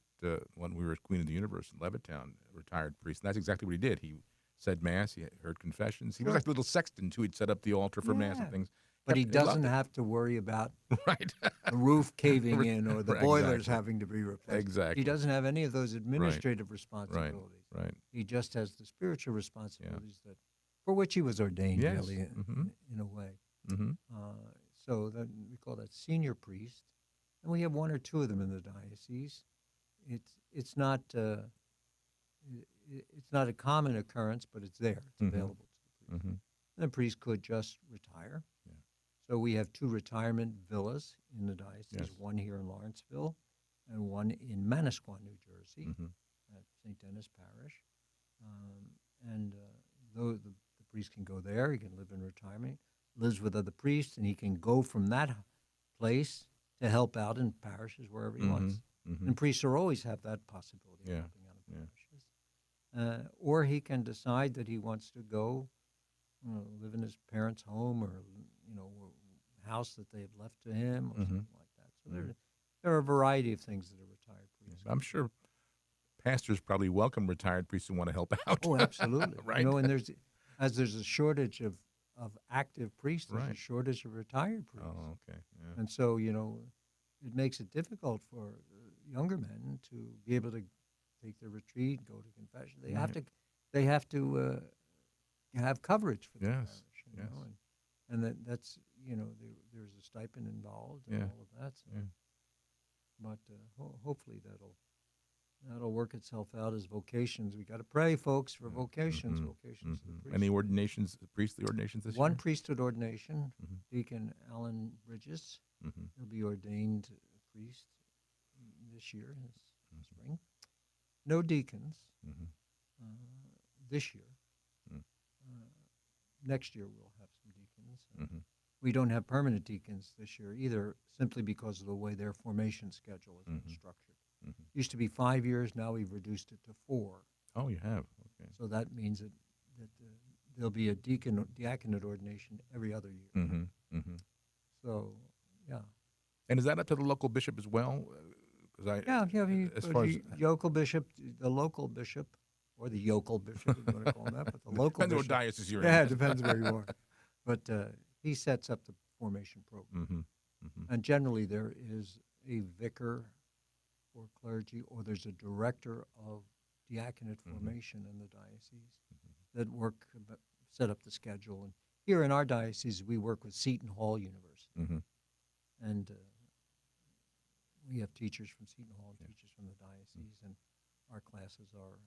when we were at Queen of the Universe in Levittown, a retired priest, and that's exactly what he did. He said mass, he heard confessions. He was Sure. like the little sexton too. He'd set up the altar for mass and Yeah. things. But he Kept- loved doesn't it. have to worry about Right. the roof caving in or the Right, boilers exactly. having to be replaced. Exactly. He doesn't have any of those administrative responsibilities. Right. He just has the spiritual responsibilities that for which he was ordained, Yes. really, Mhm. in a way. Mm-hmm. So that we call that senior priest, and we have one or two of them in the diocese. It's not it's not a common occurrence, but it's there. It's Mhm. available to the priest. Mm-hmm. And the priest could just retire. Yeah. So we have two retirement villas in the diocese, Yes. one here in Lawrenceville and one in Manasquan, New Jersey, Mm-hmm. at St. Denis Parish. And though the priest can go there, he can live in retirement, lives with other priests, and he can go from that place to help out in parishes wherever he wants. Mm-hmm. And priests are always have that possibility Yeah, of helping out in yeah. parishes. Or he can decide that he wants to go live in his parents' home or, house that they have left to him or Mhm. something like that. So there are a variety of things that a retired priest I'm sure pastors probably welcome retired priests who want to help out. Oh, absolutely. Right. And there's a shortage of active priests, there's a Right. shortage of retired priests. Oh, okay. Yeah. And so, it makes it difficult for younger men to be able to take their retreat, go to confession. They have to have coverage for the Yes, parish, yes. and that's there's a stipend involved and Yeah, all of that. So. yeah. But hopefully that'll work itself out as vocations. We got to pray, folks, for vocations. Mhm, Vocations. To the mhm. priesthood. Any ordinations, priestly ordinations this One year? priesthood ordination, Mhm. Deacon Alan Bridges. Mm-hmm. He'll be ordained priest this year, this spring. No deacons Mm-hmm. this year. Mm. Next year we'll have some deacons. Mm-hmm. We don't have permanent deacons this year either, simply because of the way their formation schedule has been Mhm. structured. Mhm. Used to be 5 years, now we've reduced it to 4. Oh, you have. Okay. So that means that there'll be a diaconate ordination every other year. Mm-hmm. Mm-hmm. So, yeah. And is that up to the local bishop as well? Because as far as yokel bishop, the local bishop, or the yokel bishop, if you want to call him that, but the local depends on what bishop. diocese you're Yeah, in. it depends where you are. But he sets up the formation program. Mm-hmm. Mm-hmm. And generally there is a vicar or clergy, or there's a director of diaconate formation in the diocese that set up the schedule. And here in our diocese, we work with Seton Hall University. Mm-hmm. And we have teachers from Seton Hall and teachers from the diocese, and our classes are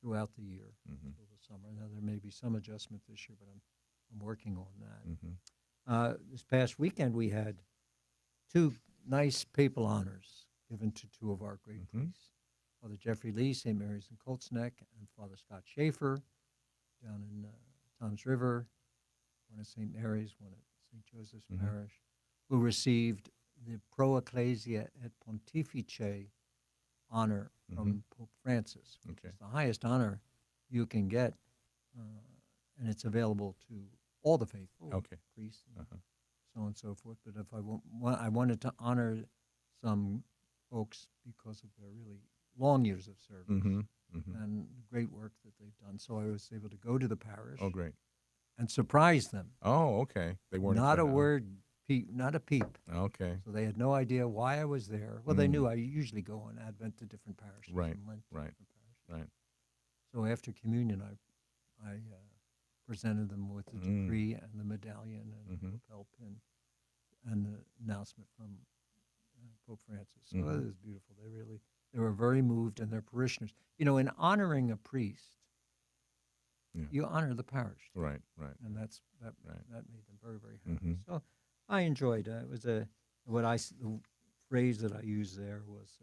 throughout the year until the summer. Now, there may be some adjustment this year, but I'm working on that. Mm-hmm. This past weekend, we had 2 nice papal honors given to 2 of our great priests, Father Jeffrey Lee, St. Mary's in Colts Neck, and Father Scott Schaefer down in Toms River, one at St. Mary's, one at St. Joseph's Parish, who received the Pro Ecclesia et Pontifice honor from Pope Francis, which is the highest honor you can get, and it's available to all the faithful, priests, and so on and so forth. But if I wanted to honor some folks because of their really long years of service and the great work that they've done, so I was able to go to the parish. Oh, great. And surprise them. Oh, okay. They weren't not a expecting- word, not a peep. Okay. So they had no idea why I was there. Well, they knew I usually go on Advent to different parishes. Right, and Lent to right, different parishes. right. So after communion, I presented them with the decree and the medallion and the lapel pin and the announcement from Pope Francis. So it was beautiful. They were very moved, and their parishioners. In honoring a priest, you honor the parish. Right. And that Right. made them very, very happy. So I enjoyed it. It was the phrase that I used there was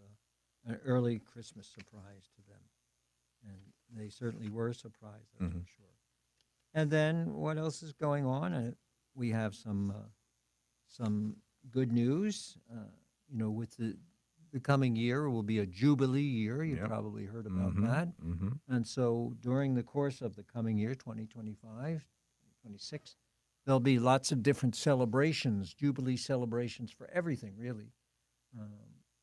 an early Christmas surprise to them, and they certainly were surprised, that's for sure. And then what else is going on? We have some good news. With the coming year will be a Jubilee year. You've probably heard about that. Mm-hmm. And so during the course of the coming year, 2025, 2026, there'll be lots of different celebrations, Jubilee celebrations for everything, really.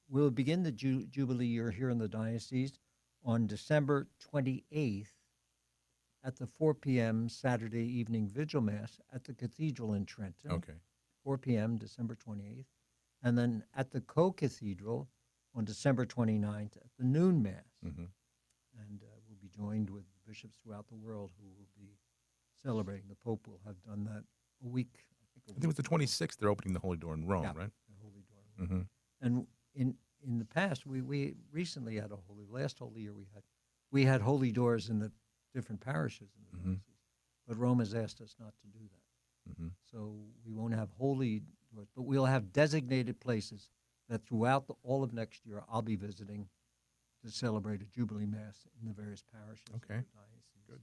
We'll begin the Jubilee year here in the diocese on December 28th at the 4 p.m. Saturday evening vigil mass at the cathedral in Trenton. Okay. 4 p.m. December 28th. And then at the Co-Cathedral on December 29th at the noon mass. Mm-hmm. And we'll be joined with bishops throughout the world who will be celebrating. The Pope will have done that a week. I think it was the 26th. They're opening the Holy Door in Rome, Yeah, right? the Holy Door. Mm-hmm. And in the past, we recently had last Holy Year we had holy doors in the different parishes in the Mhm. diocese, but Rome has asked us not to do that. Mm-hmm. So we won't have holy doors, but we'll have designated places that throughout all of next year I'll be visiting to celebrate a Jubilee Mass in the various parishes Okay. of the diocese. Good.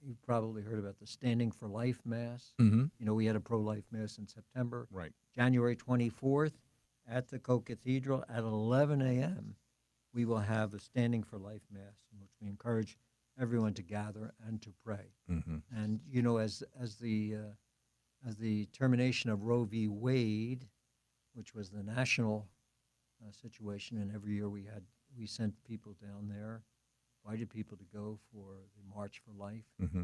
You've probably heard about the Standing for Life Mass. Mm-hmm. We had a pro-life Mass in September. Right. January 24th at the Co-Cathedral at 11 a.m. we will have a Standing for Life Mass in which we encourage everyone to gather and to pray. Mm-hmm. And as the termination of Roe v. Wade, which was the national situation, and every year we sent people down there, invited people to go for the March for Life. Mm-hmm.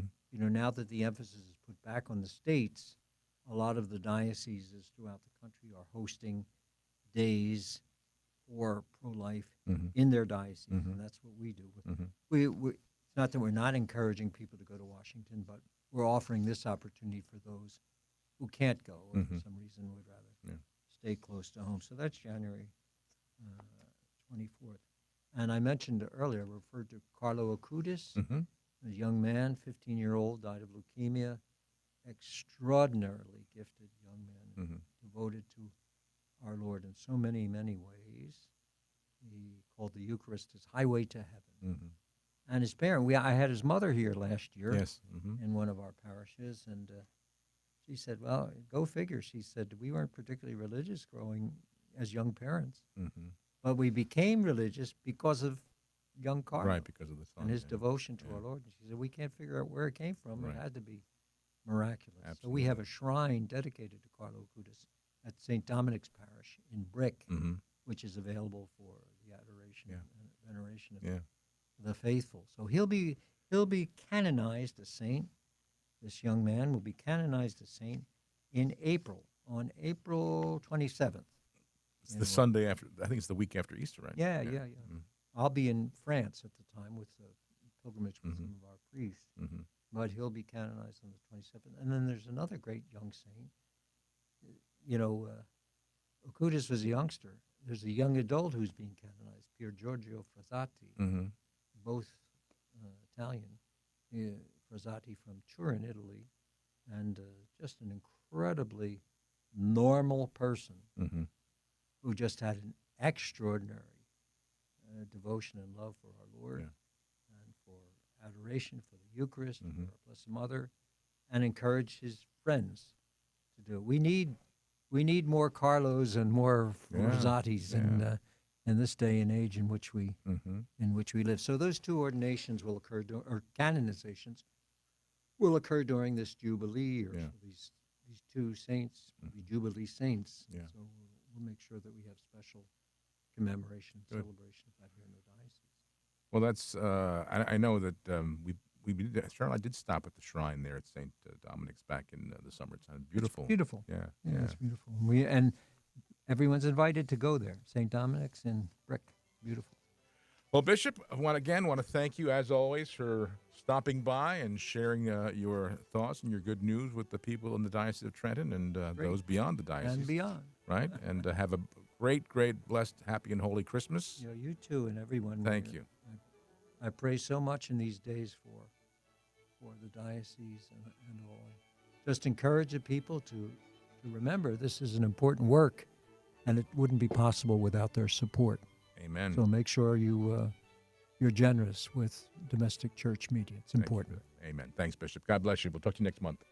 Now that the emphasis is put back on the states, a lot of the dioceses throughout the country are hosting days for pro-life Mm-hmm. in their diocese, Mhm. and that's what we do. Mm-hmm. It's not that we're not encouraging people to go to Washington, but we're offering this opportunity for those who can't go or for Mhm. some reason would rather Yeah. stay close to home. So that's January 24th. And I mentioned earlier, I referred to Carlo Acutis, Mm-hmm. a young man, 15-year-old, died of leukemia, extraordinarily gifted young man, Mm-hmm. devoted to our Lord in so many, many ways. He called the Eucharist his highway to heaven. Mm-hmm. And his parent, I had his mother here last year Yes. Mm-hmm. in one of our parishes, and she said, well, go figure. She said, we weren't particularly religious growing as young parents, Mm-hmm. but we became religious because of young Carlo Right, because of the son. and his yeah. devotion to Yeah. our Lord. And she said, we can't figure out where it came from. Right. It had to be miraculous. So Absolutely. we have a shrine dedicated to Carlo Acutis at St. Dominic's Parish in Brick, Mm-hmm. which is available for the adoration Yeah. and veneration of Yeah. the faithful. So he'll be canonized a saint. This young man will be canonized a saint in April, on April 27th. It's in the Rome. Sunday after. I think it's the week after Easter, right? Yeah. Mm-hmm. I'll be in France at the time with a pilgrimage with Mhm. some of our priests, Mm-hmm. but he'll be canonized on the 27th. And then there's another great young saint. Acutis was a youngster. There's a young adult who's being canonized, Pier Giorgio Frassati, Mm-hmm. both Italian. Frassati from Turin, Italy, and just an incredibly normal person Mm-hmm. who just had an extraordinary devotion and love for our Lord and for adoration for the Eucharist, Mhm. for our Blessed Mother, and encouraged his friends to do it. We need more Carlos and more Yeah, Rosati's in this day and age in which we Mm-hmm. live. So those two ordinations will occur, or canonizations will occur during this Jubilee year. Yeah. So these two saints will be Jubilee saints. Yeah. So we'll make sure that we have special commemoration, Good. celebration of that here in the diocese. Well, that's. I know that Cheryl and I did stop at the shrine there at St. Dominic's back in the summertime. Beautiful. It's beautiful. Yeah. Yeah, it's beautiful. And everyone's invited to go there. St. Dominic's in Brick. Beautiful. Well, Bishop, I want to thank you as always for stopping by and sharing your thoughts and your good news with the people in the Diocese of Trenton and Great. those beyond the diocese. And beyond. Right? And have a great, blessed, happy, and holy Christmas. You too and everyone. Thank you. I pray so much in these days for the diocese and all. Just encourage the people to remember this is an important work, and it wouldn't be possible without their support. Amen. So make sure you're generous with domestic church media. It's Thank important. you. Amen. Thanks, Bishop. God bless you. We'll talk to you next month.